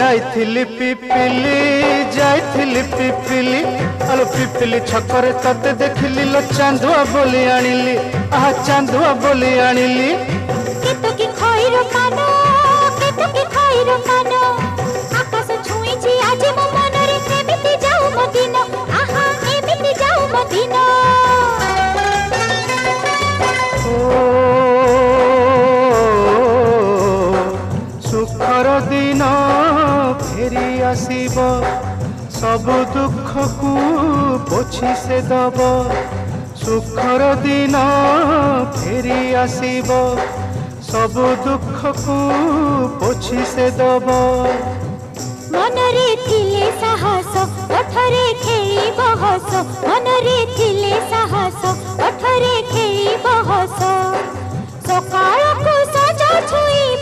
जाइथिली पिपिली जाइथिली पिपिली आलो पिपिली छकरे तते देखिली लो चांदुआ बोली आनिली आहा चांदुआ बोली आनिली केतो की खइरो कानो केतो की खइरो कानो आकाश छुईची आज मो मनरे एमिति जाऊ मो दिन आहा एमिति जाऊ मो दिन सुखर दिन फेरी आसीब सब दुख को पोछि से दब सुखर दिन फेरी आसीब सब दुख को पोछि से दब मनरे थिले साहस ओठरे खेई बहस मनरे थिले साहस ओठरे खेई बहस सकाळ को सजा छुई